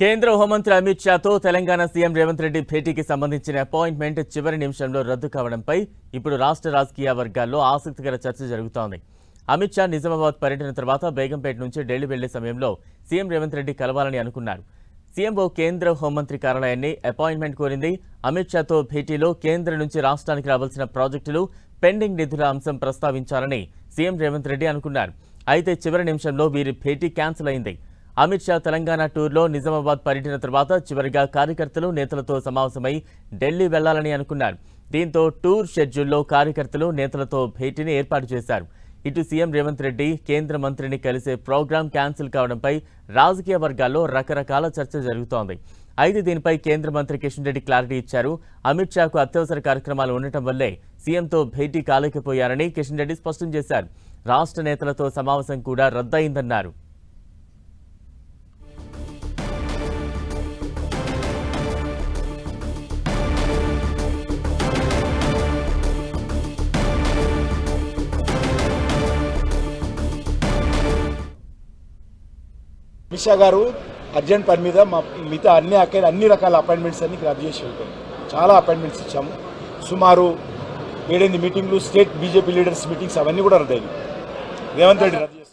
కేంద్ర హోంమంత్రి అమిత్ షాతో తెలంగాణ సీఎం రేవంత్ రెడ్డి భేటీకి సంబంధించిన అపాయింట్మెంట్ చివరి నిమిషంలో రద్దు కావడంపై ఇప్పుడు రాష్ట్ర రాజకీయ వర్గాల్లో ఆసక్తికర చర్చ జరుగుతోంది. అమిత్ షా నిజామాబాద్ పర్యటన తర్వాత బేగంపేట నుంచి ఢిల్లీ వెళ్లే సమయంలో సీఎం రేవంత్ రెడ్డి కలవాలని అనుకున్నారు. సీఎంఓ కేంద్ర హోంమంత్రి కార్యాలయాన్ని అపాయింట్మెంట్ కోరింది. అమిత్ షాతో భేటీలో కేంద్రం నుంచి రాష్ట్రానికి రావాల్సిన ప్రాజెక్టులు, పెండింగ్ నిధుల అంశం ప్రస్తావించాలని సీఎం రేవంత్ రెడ్డి అనుకున్నారు. అయితే చివరి నిమిషంలో వీరి భేటీ క్యాన్సిల్ అయింది. అమిత్ షా తెలంగాణ టూర్లో నిజామాబాద్ పర్యటన తర్వాత చివరిగా కార్యకర్తలు, నేతలతో సమావేశమై ఢిల్లీ వెళ్లాలని అనుకున్నారు. దీంతో టూర్ షెడ్యూల్లో కార్యకర్తలు, నేతలతో భేటీని ఏర్పాటు చేశారు. ఇటు సీఎం రేవంత్ రెడ్డి కేంద్ర మంత్రిని కలిసే ప్రోగ్రాం క్యాన్సిల్ కావడంపై రాజకీయ వర్గాల్లో రకరకాల చర్చ జరుగుతోంది. అయితే దీనిపై కేంద్ర మంత్రి కిషన్ రెడ్డి క్లారిటీ ఇచ్చారు. అమిత్ షాకు అత్యవసర కార్యక్రమాలు ఉండటం వల్లే సీఎంతో భేటీ కాలేకపోయారని కిషన్ రెడ్డి స్పష్టం చేశారు. రాష్ట్ర నేతలతో సమావేశం కూడా రద్దయిందన్నారు. అమిత్ షా గారు అర్జెంట్ పని మీద మిగతా అన్ని రకాల అపాయింట్మెంట్స్ అన్ని రద్దు చేసి వెళ్ళిపోయారు. చాలా అపాయింట్మెంట్స్ ఇచ్చాము. సుమారు 7-8 మీటింగ్లు, స్టేట్ బీజేపీ లీడర్స్ మీటింగ్స్ అవన్నీ కూడా రద్దయ్యాయి. రేవంత్ రెడ్డి రద్దు చేస్తారు.